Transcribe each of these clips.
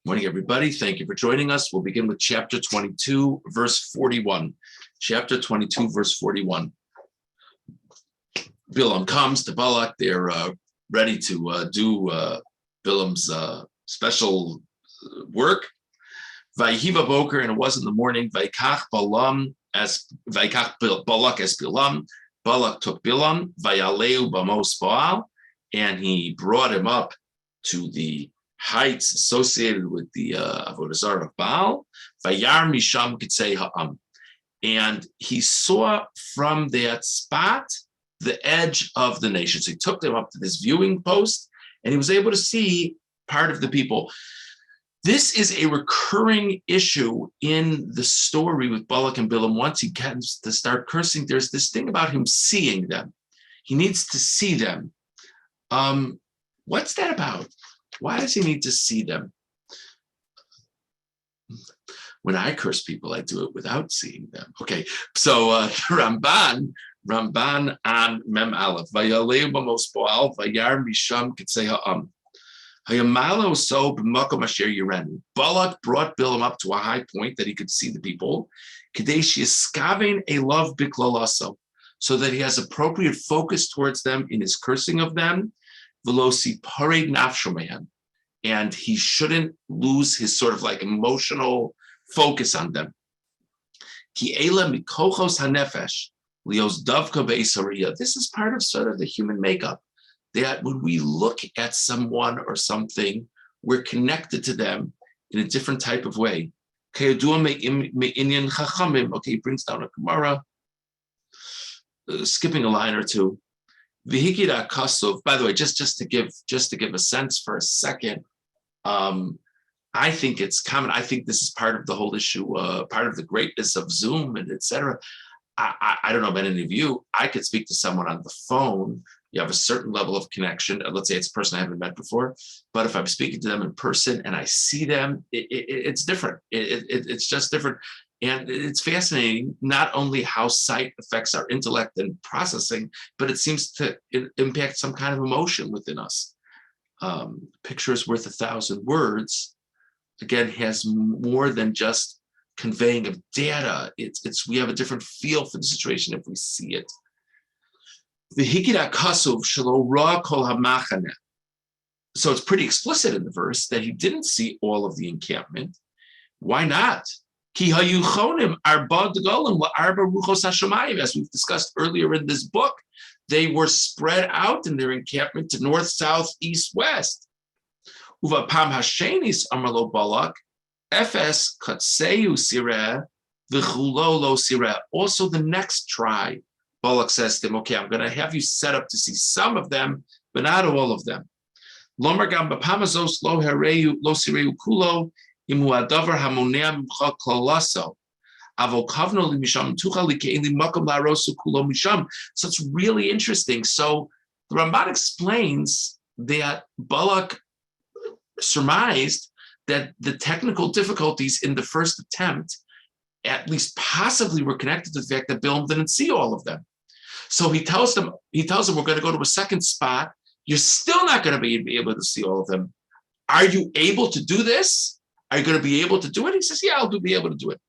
Morning, everybody. Thank you for joining us. We'll begin with chapter 22, verse 41. Chapter 22, verse 41. Bilam comes to Balak. They're ready to do Bilam's special work. Vayihiva boker, and it was in the morning. Vaikach Balak as Bilam. Balak took Bilam. Vayaleu bamos Baal, and he brought him up to the heights associated with the Avodah Zarah of Baal. Vayar misham kitzei ha'am, and he saw from that spot the edge of the nation. So he took them up to this viewing post, and he was able to see part of the people. This is a recurring issue in the story with Balak and Bilam. Once he gets to start cursing, there's this thing about him seeing them. He needs to see them. What's that about? Why does he need to see them? When I curse people, I do it without seeing them. Okay, so Ramban on Mem Aleph. Vayaleu bamos Baal, vayar misham kitzei ha'am. Hayamalo so b'makom asher yirenu. Balak brought Bilam up to a high point that he could see the people. Kadesh yiskaven elav biklolaso, so that he has appropriate focus towards them in his cursing of them. Velosi pareg nafshomehan, and he shouldn't lose his sort of like emotional focus on them. Ki ela mikochos hanefesh lios davka be'isariya. This is part of sort of the human makeup, that when we look at someone or something, we're connected to them in a different type of way. Okay, he brings down a Gemara, skipping a line or two. Vihikida kasov. By the way, just to give a sense for a second, I think it's common. I think this is part of the whole issue, part of the greatness of Zoom and etc. I don't know about any of you. I could speak to someone on the phone. You have a certain level of connection. Let's say it's a person I haven't met before, but if I'm speaking to them in person and I see them, it's different. It's just different. And it's fascinating, not only how sight affects our intellect and processing, but it seems to impact some kind of emotion within us. Picture is worth 1,000 words. Again, has more than just conveying of data. We have a different feel for the situation if we see it. So it's pretty explicit in the verse that he didn't see all of the encampment. Why not? As we've discussed earlier in this book, they were spread out in their encampment to north, south, east, west. Also, the next tribe, Balak says to him, okay, I'm going to have you set up to see some of them, but not all of them. So it's really interesting. So the Ramban explains that Balak surmised that the technical difficulties in the first attempt at least possibly were connected to the fact that Bilam didn't see all of them. So he tells them, we're going to go to a second spot. You're still not going to be able to see all of them. Are you able to do this? Are you going to be able to do it? He says, yeah, I'll be able to do it.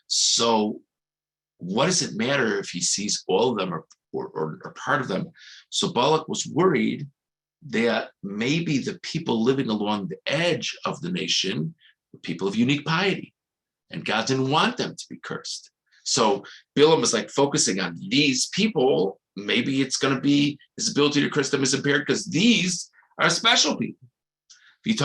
So what does it matter if he sees all of them or part of them? So Balak was worried that maybe the people living along the edge of the nation were people of unique piety, and God didn't want them to be cursed. So Bilam was like focusing on these people. Maybe it's going to be his ability to curse them is impaired because these are special people. It's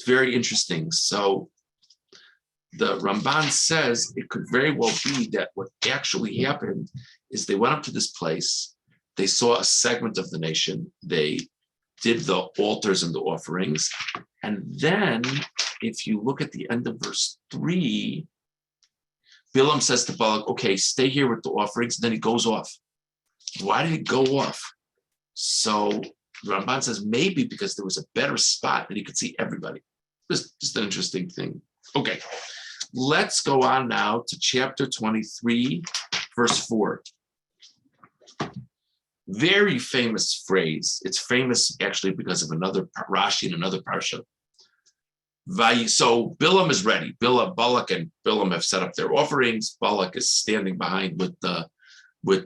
very interesting. So the Ramban says it could very well be that what actually happened is they went up to this place, they saw a segment of the nation, they did the altars and the offerings, and then if you look at the end of verse 3, Bilam says to Balak, okay, stay here with the offerings. And then he goes off. Why did he go off? So the Ramban says maybe because there was a better spot that he could see everybody. Just an interesting thing. Okay, let's go on now to chapter 23, verse 4. Very famous phrase. It's famous actually because of another Rashi in another parsha. So Bilam is ready. Balak and Bilam have set up their offerings. Balak is standing behind with the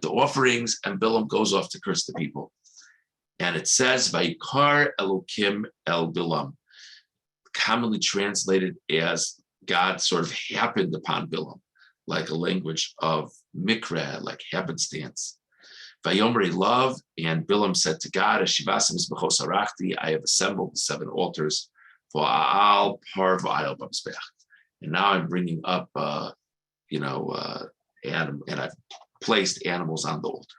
offerings, and Bilam goes off to curse the people. And it says, Vayikar Elokim El Bilam, commonly translated as God sort of happened upon Bilam, like a language of mikra, like happenstance. Vayomer love, and Bilam said to God, Ashivasim is b'chos harachti, I have assembled the 7 altars for Aal Par V'ayel B'mizbeach. And now I'm bringing up, and I've placed animals on the altar.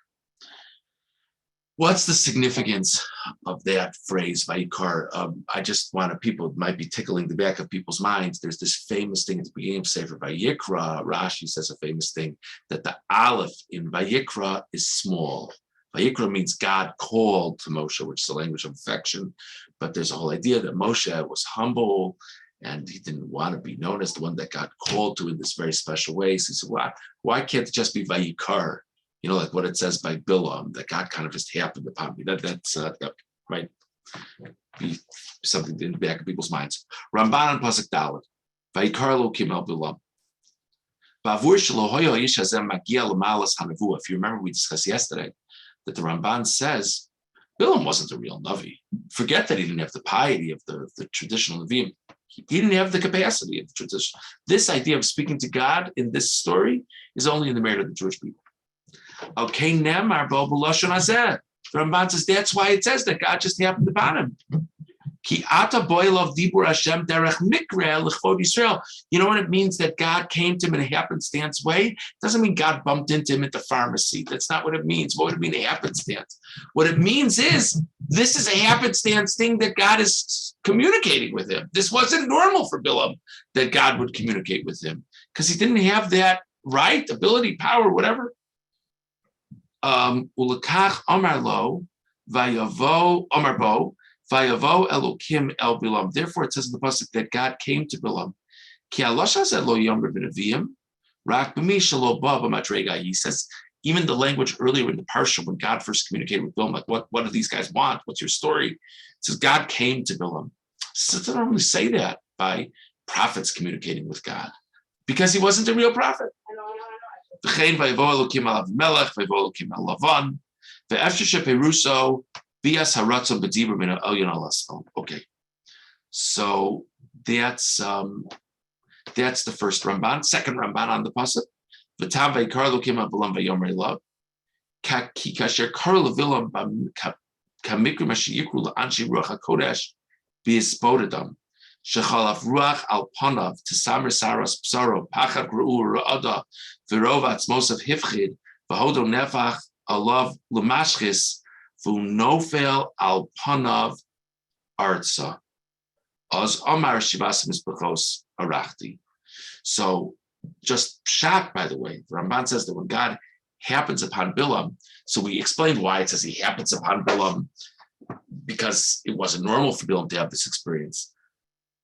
What's the significance of that phrase, Vayikar? I just want people might be tickling the back of people's minds. There's this famous thing at the beginning of Sefer Vayikra. Rashi says a famous thing that the Aleph in Vayikra is small. Vayikra means God called to Moshe, which is a language of affection. But there's a whole idea that Moshe was humble and he didn't want to be known as the one that God called to in this very special way. So he said, why can't it just be Vayikar? Like what it says by Bilam, that God kind of just happened upon me. That might be something in the back of people's minds. Ramban and Pasuk Dalet, Vayikar Elokim El Bilam. If you remember, we discussed yesterday that the Ramban says Bilam wasn't a real Navi. Forget that he didn't have the piety of the traditional Naviim. He didn't have the capacity of the tradition. This idea of speaking to God in this story is only in the merit of the Jewish people. Okay, Nemar Bo B'Lashon Hazeh. The Ramban says that's why it says that God just happened upon him. Ki ata boilov dibur Hashem derech mikra l'chvod Yisrael. You know what it means that God came to him in a happenstance way? It doesn't mean God bumped into him at the pharmacy. That's not what it means. What would it mean, a happenstance? What it means is this is a happenstance thing that God is communicating with him. This wasn't normal for Bilam that God would communicate with him because he didn't have that right, ability, power, whatever. Ulakach Amar Lo, Vayavo Amar Bo, Vayavo Elokim El Bilam. Therefore, it says in the pasuk that God came to Bilam. Ki Alosh Hazeh Lo Yomer B'Neviim, Rak B'mi Shelo Ba B'Madrega. He says even the language earlier in the parsha when God first communicated with Bilam, like what do these guys want? What's your story? It says God came to Bilam. So they don't normally say that by prophets communicating with God because he wasn't a real prophet. Okay, so that's the first Ramban. Second Ramban on the pasuk. V'tam vayikar Elokim ha'Bilam vayomer elav. Ki kasher kar levilam kamikra mashiyikru la'anshi ruach hakodesh b'yispodedam. Shechalaf ruach al panav tisamer saras psaro pachad ru'u ra'ada v'rov atzmosav hifchid v'hodo nefach alav l'mashchis v'unofel al panav artsa az amar shivasim isbechos arachti. So just shocked, by the way, the Ramban says that when God happens upon Bilam, so we explained why it says he happens upon Bilam because it wasn't normal for Bilam to have this experience.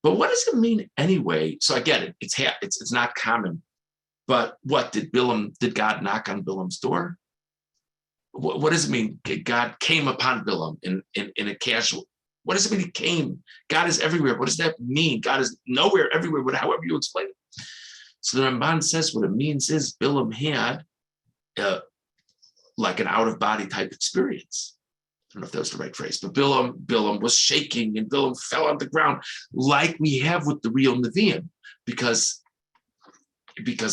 But what does it mean anyway? So I get it. It's not common. But what did God knock on Bilam's door? What does it mean? God came upon Bilam in a casual. What does it mean he came? God is everywhere. What does that mean? God is nowhere, everywhere, however you explain it. So the Ramban says what it means is Bilam had like an out-of-body type experience. I don't know if that was the right phrase, but Bilam was shaking and Bilam fell on the ground like we have with the real Nevi'im because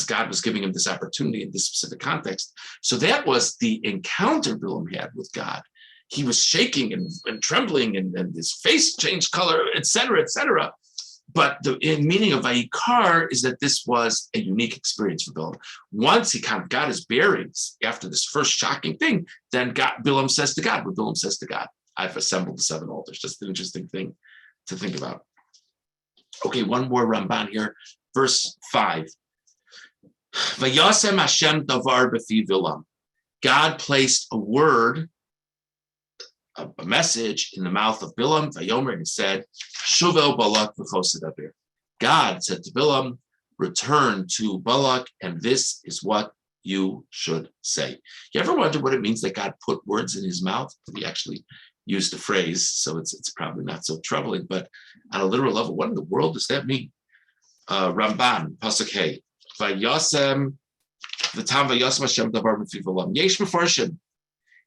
God was giving him this opportunity in this specific context. So that was the encounter Bilam had with God. He was shaking and trembling and his face changed color, et cetera, et cetera. But the meaning of Vayikar is that this was a unique experience for Bilam. Once he kind of got his bearings after this first shocking thing, then Bilam says to God, I've assembled the 7 altars. Just an interesting thing to think about. Okay, one more Ramban here. Verse 5. Vayasem Hashem davar b'fi Bilam. God placed a word, a message in the mouth of Bilam. Vayomer, and he said, Shuvel Balak v'chosedaber. God said to Bilam, return to Balak, and this is what you should say. You ever wonder what it means that God put words in his mouth? He actually used the phrase, so it's probably not so troubling, but on a literal level, what in the world does that mean? Ramban, Pasuk Hey, Vayasem, V'tam Vayasem Hashem davar b'fi Bilam. Yesh mefarshim,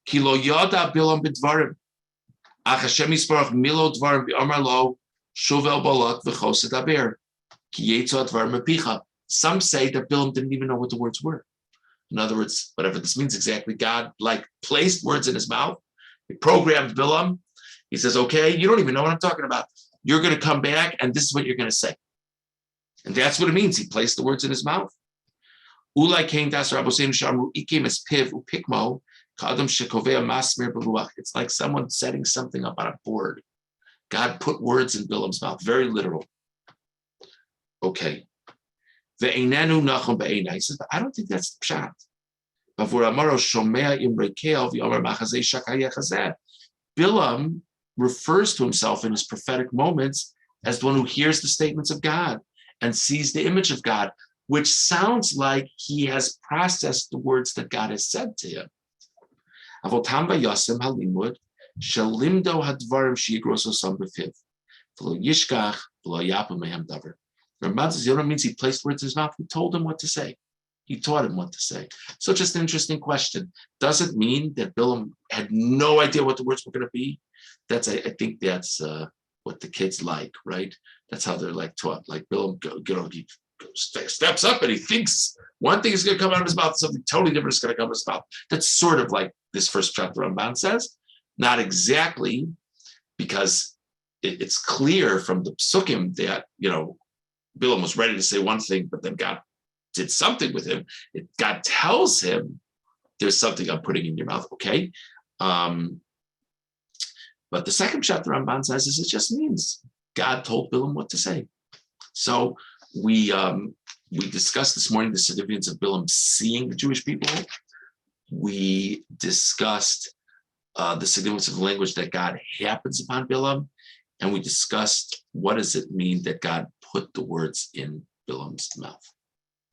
ki lo yada Bilam b'dvarim, ach Hashem yisparach milo dvarim v'amar lo, shuvel Balak v'chosedaber, ki yetzah dvarim mepicha. Some say that Bilam didn't even know what the words were. In other words, whatever this means exactly, God placed words in his mouth. He programmed Bilam. He says, okay, you don't even know what I'm talking about. You're going to come back and this is what you're going to say. And that's what it means. He placed the words in his mouth. It's like someone setting something up on a board. God put words in Bilam's mouth, very literal. Okay. He says, but I don't think that's the pshat. Bilam refers to himself in his prophetic moments as the one who hears the statements of God and sees the image of God, which sounds like he has processed the words that God has said to him. Ramban says, you know what it means? He placed words in his mouth. He told him what to say. He taught him what to say. So just an interesting question. Does it mean that Bilam had no idea what the words were going to be? I think that's what the kids like, right? That's how they're taught. Like Bilam, he steps up and he thinks one thing is going to come out of his mouth, something totally different is going to come out of his mouth. That's sort of like this first chapter Ramban says. Not exactly, because it's clear from the psukim that, Bilam was ready to say one thing, but then God did something with him. God tells him, there's something I'm putting in your mouth, okay? But the second chapter Ramban says is it just means God told Bilam what to say. So we discussed this morning the significance of Bilam seeing the Jewish people. We discussed the significance of the language that God happens upon Bilam. And we discussed what does it mean that God put the words in Bilam's mouth.